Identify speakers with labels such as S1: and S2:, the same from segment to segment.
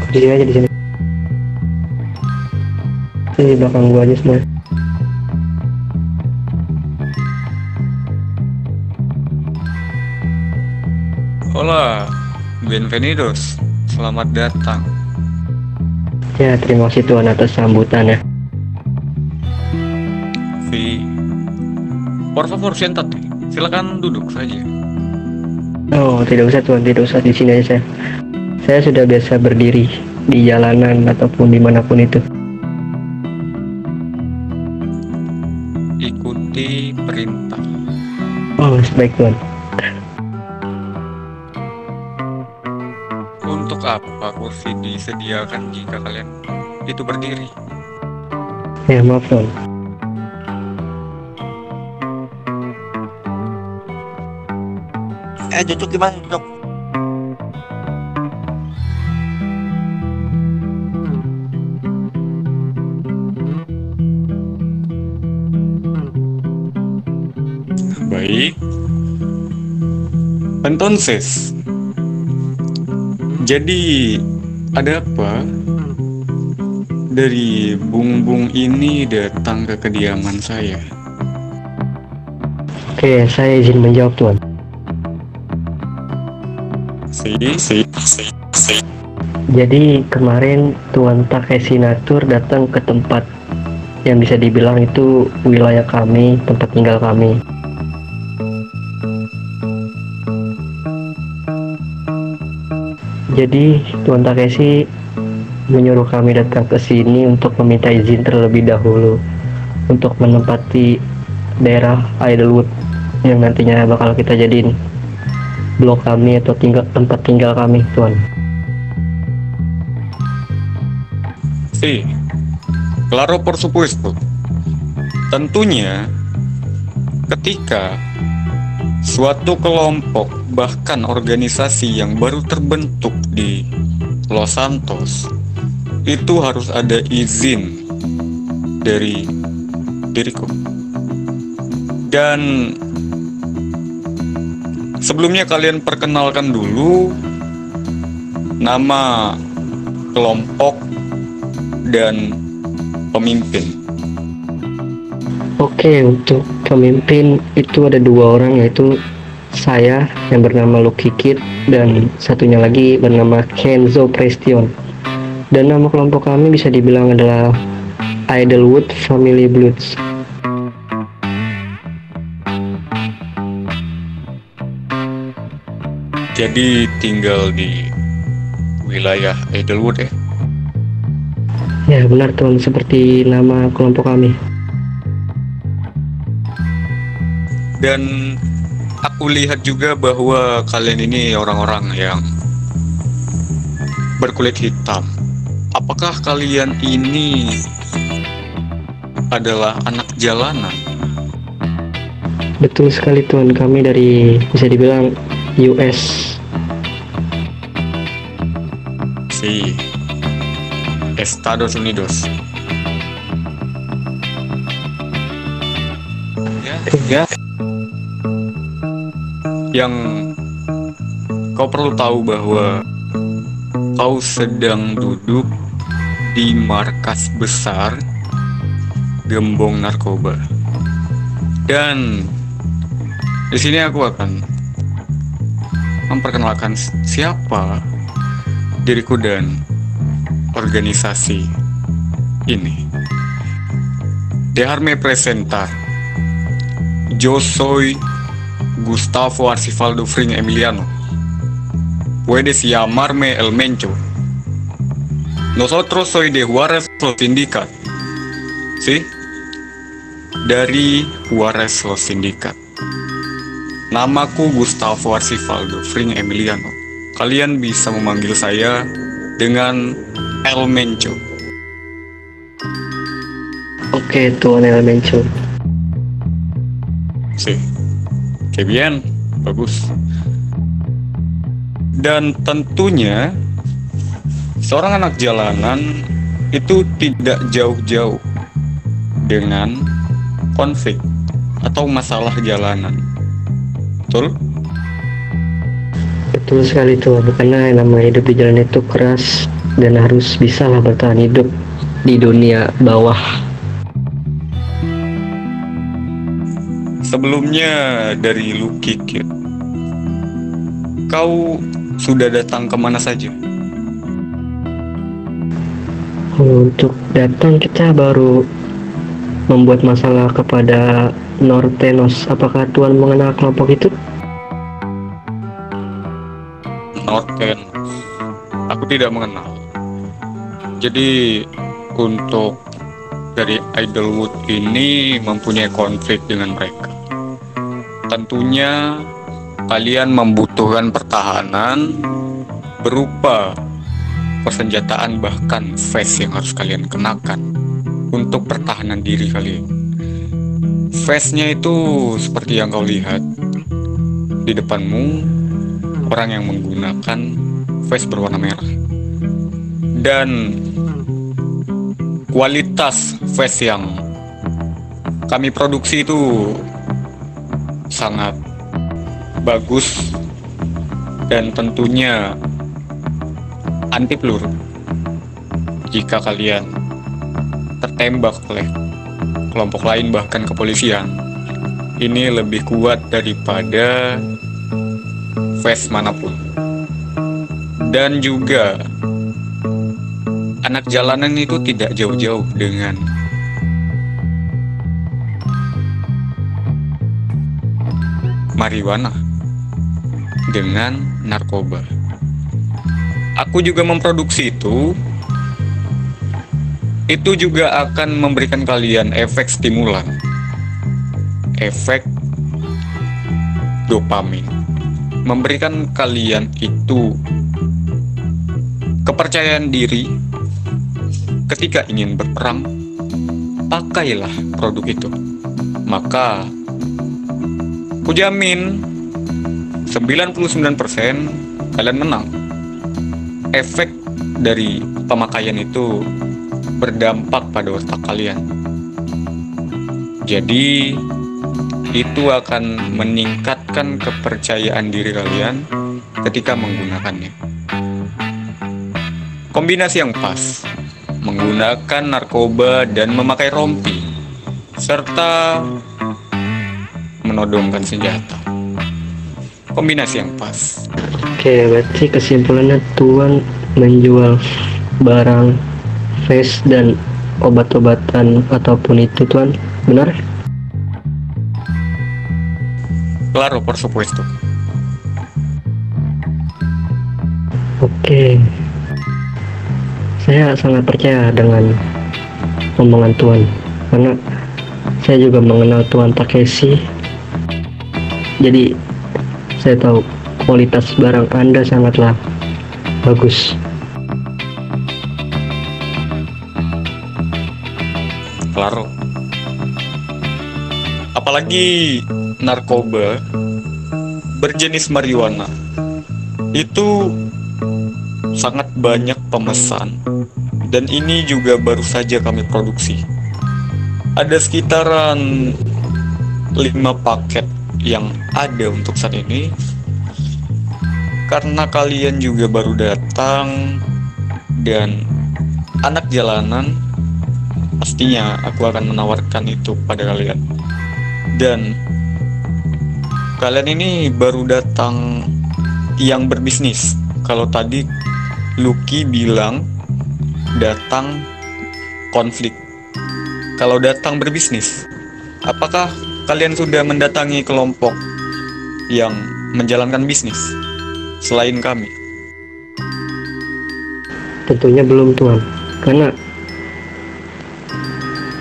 S1: Di sini aja, di sini. Di belakang gua aja semua.
S2: Hola, bienvenidos. Selamat datang.
S1: Ya, terima kasih Tuhan atas sambutannya.
S2: Si, por favor, siéntate. Silakan duduk saja.
S1: Oh, tidak usah Tuhan, tidak usah, di sini aja saya. Saya sudah biasa berdiri di jalanan ataupun dimanapun itu.
S2: Ikuti perintah.
S1: Oh, baik Tuhan.
S2: Untuk apa kursi disediakan jika kalian itu berdiri?
S1: Ya, maaf Tuhan.
S3: Duduk gimana duduk?
S2: Baik. Entonces, jadi ada apa? Dari Bung ini datang ke kediaman saya.
S1: Oke, saya izin menjawab Tuhan. Jadi kemarin Tuan Takeshi Natur datang ke tempat yang bisa dibilang itu wilayah kami, tempat tinggal kami. Jadi Tuan Takeshi menyuruh kami datang ke sini untuk meminta izin terlebih dahulu untuk menempati daerah Idlewood yang nantinya bakal kita jadiin blok kami atau tempat tinggal kami, Tuan.
S2: Sí, claro, por supuesto. Tentunya, ketika suatu kelompok bahkan organisasi yang baru terbentuk di Los Santos itu harus ada izin dari diriku. Dan sebelumnya kalian perkenalkan dulu nama kelompok dan pemimpin.
S1: Oke, untuk pemimpin itu ada 2 orang, yaitu saya yang bernama Lucky Kid dan satunya lagi bernama Kenzo Prestion. Dan nama kelompok kami bisa dibilang adalah Idlewood Family Bloods.
S2: Jadi tinggal di wilayah Idlewood ya?
S1: Ya benar Tuan, seperti nama kelompok kami.
S2: Dan aku lihat juga bahwa kalian ini orang-orang yang berkulit hitam. Apakah kalian ini adalah anak jalanan?
S1: Betul sekali Tuan, kami dari bisa dibilang US.
S2: Si Estados Unidos. Ya. Yang kau perlu tahu bahwa kau sedang duduk di markas besar gembong narkoba. Dan di sini aku akan memperkenalkan siapa diriku dan organisasi ini. Dejarme presentar. Yo soy Gustavo Arcivaldo Fring Emiliano. Puedes llamarme El Mencho. Nosotros soy de Juárez Los Sindicat. ¿Sí? Dari Juárez Los Sindicat. Namaku Gustavo Arcivaldo Fring Emiliano. Kalian bisa memanggil saya dengan El Mencho.
S1: Oke Tuan El Mencho.
S2: Sí. Qué bien, bagus. Dan tentunya seorang anak jalanan itu tidak jauh-jauh dengan konflik atau masalah jalanan. Betul?
S1: Betul sekali Tuan, karena yang namanya hidup di jalan itu keras dan harus bisa lah bertahan hidup di dunia bawah.
S2: Sebelumnya dari Lucky Kid, kau sudah datang kemana saja?
S1: Untuk datang kita baru membuat masalah kepada Nortenos. Apakah Tuhan mengenal kelompok itu?
S2: Norken, aku tidak mengenal. Jadi untuk dari Idlewood ini mempunyai konflik dengan mereka. Tentunya kalian membutuhkan pertahanan berupa persenjataan, bahkan vest yang harus kalian kenakan untuk pertahanan diri kalian. Vestnya itu seperti yang kau lihat di depanmu, orang yang menggunakan vest berwarna merah. Dan kualitas vest yang kami produksi itu sangat bagus dan tentunya anti peluru. Jika kalian tertembak oleh kelompok lain bahkan kepolisian, ini lebih kuat daripada vest manapun. Dan juga anak jalanan itu tidak jauh-jauh dengan marijuana, dengan narkoba. Aku juga memproduksi itu juga akan memberikan kalian efek stimulan, efek dopamin, memberikan kalian itu kepercayaan diri. Ketika ingin berperang, pakailah produk itu, maka kujamin 99% kalian menang. Efek dari pemakaian itu berdampak pada otak kalian. Jadi itu akan meningkatkan kepercayaan diri kalian ketika menggunakannya. Kombinasi yang pas, menggunakan narkoba dan memakai rompi, serta menodongkan senjata. Kombinasi yang pas.
S1: Oke, berarti kesimpulannya Tuhan menjual barang vest dan obat-obatan apapun itu, Tuhan, benar?
S2: Claro, por supuesto.
S1: Oke, saya sangat percaya dengan omongan Tuhan, karena saya juga mengenal Tuhan Takeshi. Jadi saya tahu kualitas barang Anda sangatlah bagus.
S2: Claro. Apalagi narkoba berjenis marijuana itu sangat banyak pemesan, dan ini juga baru saja kami produksi. Ada sekitaran 5 paket yang ada untuk saat ini. Karena kalian juga baru datang dan anak jalanan, pastinya aku akan menawarkan itu pada kalian. Dan kalian ini baru datang yang berbisnis. Kalau tadi Lucky bilang datang konflik. Kalau datang berbisnis, apakah kalian sudah mendatangi kelompok yang menjalankan bisnis selain kami?
S1: Tentunya belum, Tuhan, karena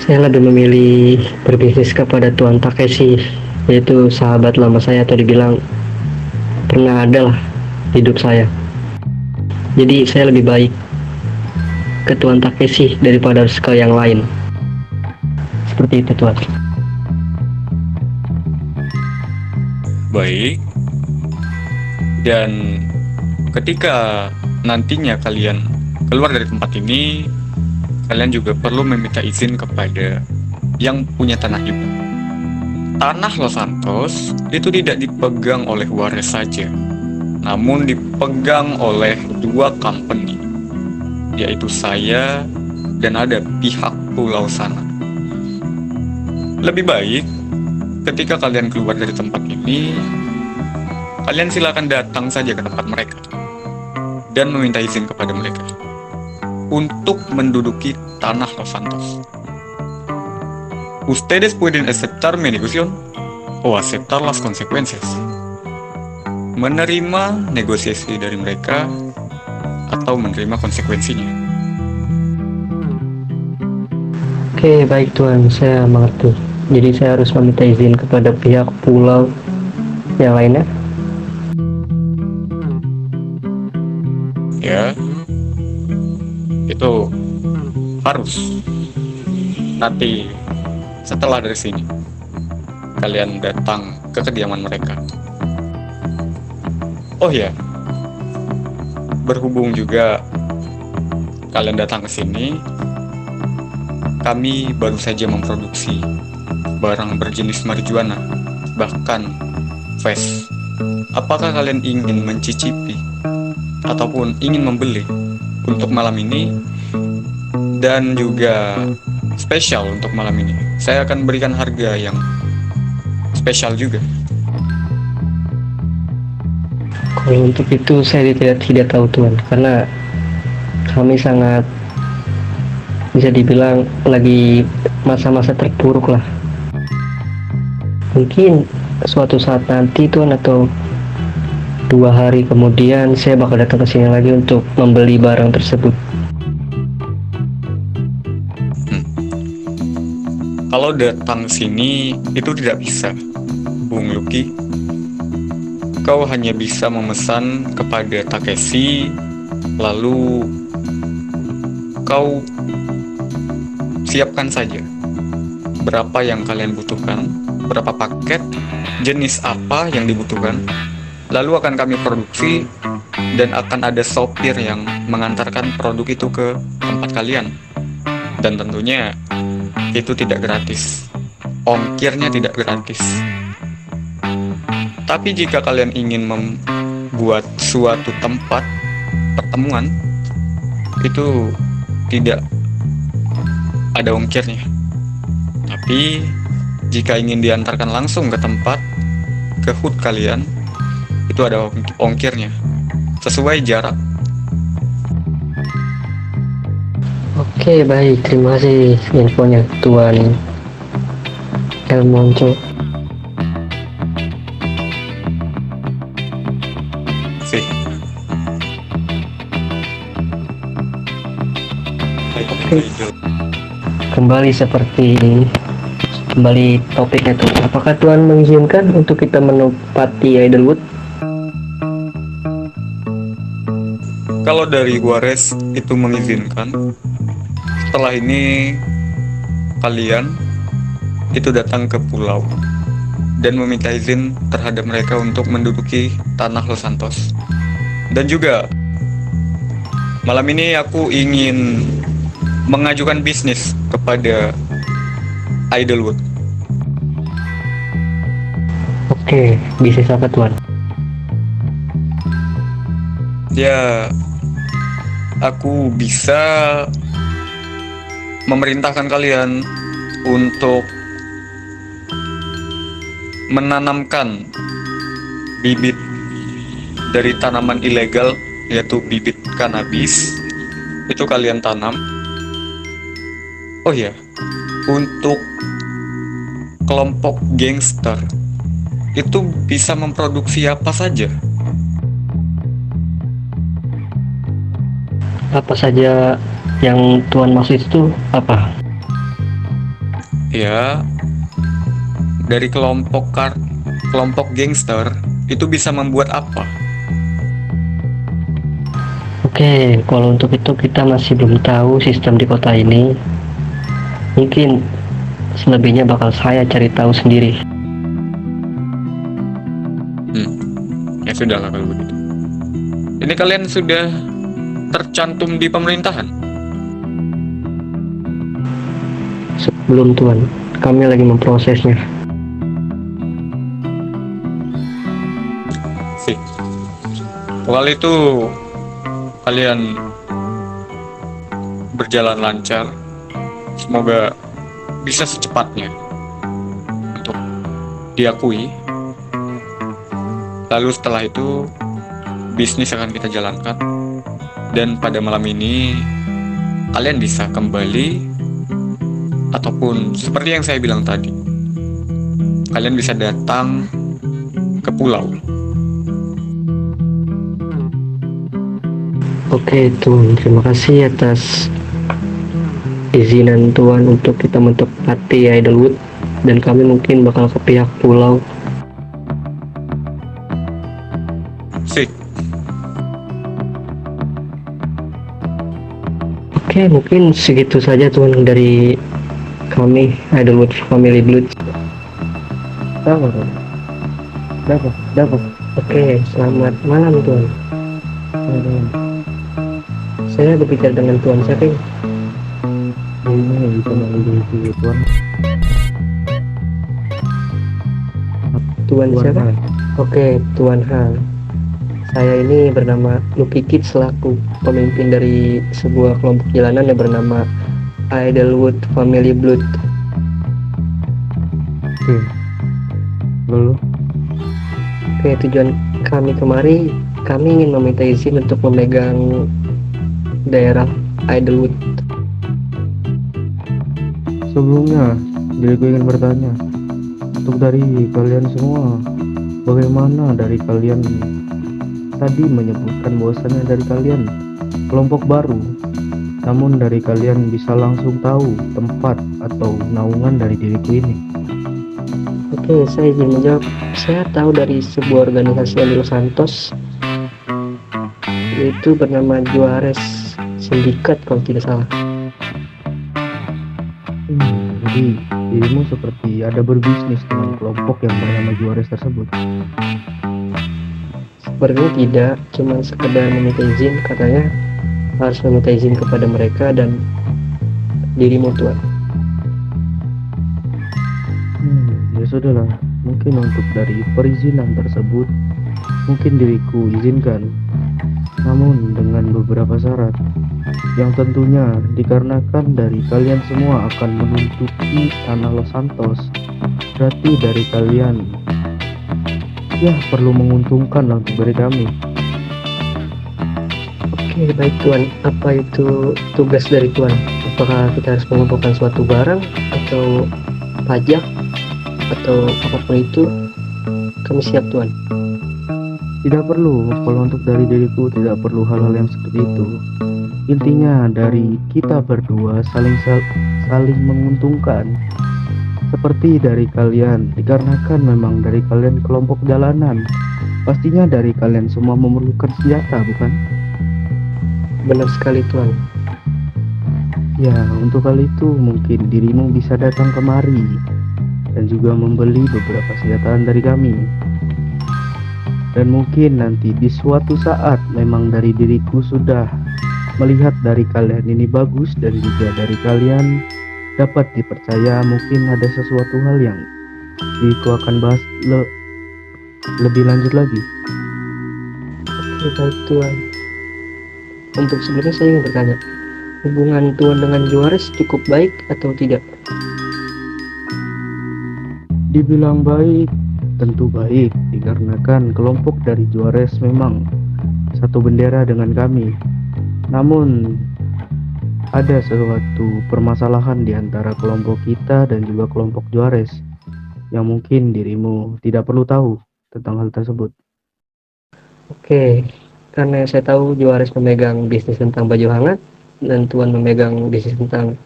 S1: saya lebih memilih berbisnis kepada Tuan Takeshi, yaitu sahabat lama saya, atau dibilang pernah ada lah hidup saya. Jadi saya lebih baik ke Tuan Takeshi daripada ke yang lain. Seperti itu, Tuan.
S2: Baik. Dan ketika nantinya kalian keluar dari tempat ini, kalian juga perlu meminta izin kepada yang punya tanah juga. Tanah Los Santos itu tidak dipegang oleh Juarez saja, namun dipegang oleh 2 company, yaitu saya dan ada pihak pulau sana. Lebih baik ketika kalian keluar dari tempat ini, kalian silakan datang saja ke tempat mereka dan meminta izin kepada mereka untuk menduduki tanah Los Santos. Ustedes pueden aceptar mi negociación o aceptar las consecuencias. Menerima negosiasi dari mereka atau menerima konsekuensinya.
S1: Oke, baik Tuan, saya mengerti. Jadi saya harus meminta izin kepada pihak pulau yang lainnya.
S2: Ya, itu harus. Nanti setelah dari sini, kalian datang ke kediaman mereka. Oh ya, berhubung juga kalian datang ke sini, kami baru saja memproduksi barang berjenis marijuana, bahkan vape. Apakah kalian ingin mencicipi ataupun ingin membeli untuk malam ini? Dan juga spesial untuk malam ini, saya akan berikan harga yang spesial juga.
S1: Kalau untuk itu saya tidak tahu Tuan, karena kami sangat bisa dibilang lagi masa-masa terpuruk lah. Mungkin suatu saat nanti Tuan, atau 2 hari kemudian saya bakal datang ke sini lagi untuk membeli barang tersebut.
S2: Kalau datang sini itu tidak bisa, Bung Lucky. Kau hanya bisa memesan kepada Takeshi, lalu kau siapkan saja berapa yang kalian butuhkan, berapa paket, jenis apa yang dibutuhkan, lalu akan kami produksi dan akan ada sopir yang mengantarkan produk itu ke tempat kalian. Dan tentunya itu tidak gratis, ongkirnya tidak gratis. Tapi jika kalian ingin membuat suatu tempat pertemuan, itu tidak ada ongkirnya. Tapi jika ingin diantarkan langsung ke tempat, ke HUT kalian, itu ada ongkirnya, sesuai jarak.
S1: Oke, baik, terima kasih infonya Tuan El Monco.
S2: Sih.
S1: Kembali topiknya tuh. Apakah Tuan mengizinkan untuk kita menempati Idlewood?
S2: Kalau dari Juarez itu mengizinkan, setelah ini kalian itu datang ke pulau dan meminta izin terhadap mereka untuk menduduki tanah Los Santos. Dan juga malam ini aku ingin mengajukan bisnis kepada Idlewood.
S1: Oke, bisnis apa Tuan?
S2: Ya, aku bisa memerintahkan kalian untuk menanamkan bibit dari tanaman ilegal, yaitu bibit kanabis. Itu kalian tanam. Oh ya, untuk kelompok gangster itu bisa memproduksi apa saja.
S1: Apa saja yang Tuan maksud itu apa?
S2: Ya, dari kelompok gangster itu bisa membuat apa?
S1: Oke, kalau untuk itu kita masih belum tahu sistem di kota ini. Mungkin selebihnya bakal saya cari tahu sendiri.
S2: Ya sudahlah kalau begitu. Ini kalian sudah tercantum di pemerintahan?
S1: Belum Tuan, kami lagi memprosesnya.
S2: Sih. Soal itu kalian berjalan lancar. Semoga bisa secepatnya untuk diakui. Lalu setelah itu bisnis akan kita jalankan. Dan pada malam ini kalian bisa kembali, ataupun seperti yang saya bilang tadi, kalian bisa datang ke pulau.
S1: Oke Tuan, terima kasih atas izinan Tuan untuk kita menempati Idlewood, dan kami mungkin bakal ke pihak pulau.
S2: Sih,
S1: Oke, mungkin segitu saja Tuan dari kami Idlewood Family Blood. Dapat. Oke, selamat malam Tuan. Saya berbicara dengan Tuan siapa? Ini bisa menghubungi Tuan. Tuan siapa? Oke, Tuan Hang. Saya ini bernama Lucky Kid, selaku pemimpin dari sebuah kelompok jalanan yang bernama Idlewood Family Blood. Lalu? Oke, tujuan kami kemari, kami ingin meminta izin untuk memegang daerah Idlewood.
S3: Sebelumnya, diriku ingin bertanya, untuk dari kalian semua, bagaimana dari kalian tadi menyebutkan bahwasannya dari kalian kelompok baru, namun dari kalian bisa langsung tahu tempat atau naungan dari diriku ini?
S1: Oke, saya izin menjawab. Saya tahu dari sebuah organisasi yang di Los Santos, yaitu bernama Juarez Sindikat kalau tidak salah.
S3: Jadi dirimu seperti ada berbisnis dengan kelompok yang bernama Juarez tersebut.
S1: Sepertinya tidak, cuma sekedar meminta izin. Katanya harus meminta izin kepada mereka dan dirimu Tuan.
S3: Ya sudahlah, mungkin untuk dari perizinan tersebut mungkin diriku izinkan, namun dengan beberapa syarat yang tentunya dikarenakan dari kalian semua akan menunjuki tanah Los Santos, berarti dari kalian ya perlu menguntungkan lah untuk dari kami.
S1: Oke, baik Tuan. Apa itu tugas dari Tuan? Apakah kita harus mengumpulkan suatu barang atau pajak atau apapun itu? Kami siap Tuan.
S3: Tidak perlu, kalau untuk dari diriku tidak perlu hal-hal yang seperti itu. Intinya dari kita berdua saling menguntungkan. Seperti dari kalian, dikarenakan memang dari kalian kelompok jalanan, pastinya dari kalian semua memerlukan senjata, bukan?
S1: Benar sekali Tuan.
S3: Ya, untuk hal itu mungkin dirimu bisa datang kemari dan juga membeli beberapa senjataan dari kami. Dan mungkin nanti di suatu saat memang dari diriku sudah melihat dari kalian ini bagus dan juga dari kalian dapat dipercaya, mungkin ada sesuatu hal yang diriku akan bahas lebih lanjut lagi.
S1: Oke, baik Tuan. Untuk sebelumnya saya ingin bertanya, hubungan Tuan dengan Juarez cukup baik atau tidak?
S3: Dibilang baik, tentu baik, dikarenakan kelompok dari Juarez memang satu bendera dengan kami. Namun ada suatu permasalahan di antara kelompok kita dan juga kelompok Juarez yang mungkin dirimu tidak perlu tahu tentang hal tersebut.
S1: Oke, karena saya tahu Juarez memegang bisnis tentang baju hangat dan Tuan memegang bisnis tentang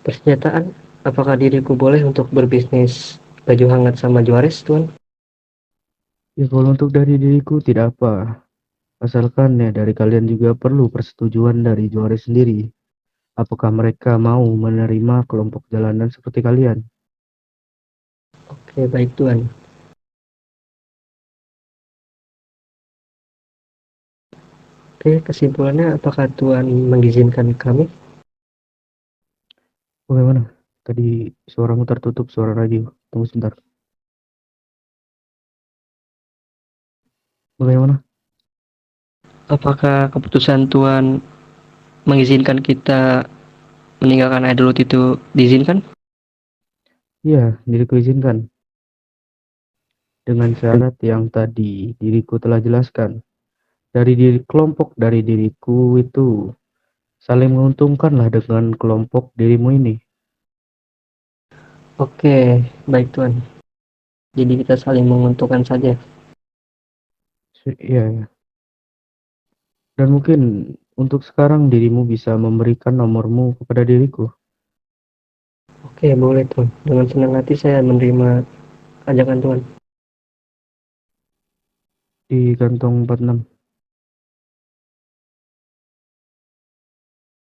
S1: persenjataan, apakah diriku boleh untuk berbisnis baju hangat sama Juarez Tuan?
S3: Ya kalau untuk dari diriku tidak apa, asalkan ya dari kalian juga perlu persetujuan dari Juarez sendiri. Apakah mereka mau menerima kelompok jalanan seperti kalian?
S1: Oke, baik Tuan. Oke, kesimpulannya apakah Tuan mengizinkan kami?
S3: Bagaimana? Tadi suaramu tertutup, suara radio. Tunggu sebentar. Bagaimana?
S1: Apakah keputusan Tuan mengizinkan kita meninggalkan Idlewood itu diizinkan?
S3: Ya, diriku izinkan. Dengan syarat yang tadi diriku telah jelaskan. Dari diri kelompok dari diriku itu saling menguntungkanlah dengan kelompok dirimu ini.
S1: Oke, baik Tuan. Jadi kita saling menguntungkan saja.
S3: Iya, ya. Dan mungkin untuk sekarang dirimu bisa memberikan nomormu kepada diriku.
S1: Oke, boleh Tuan. Dengan senang hati saya menerima ajakan Tuan.
S3: Di kantong 46.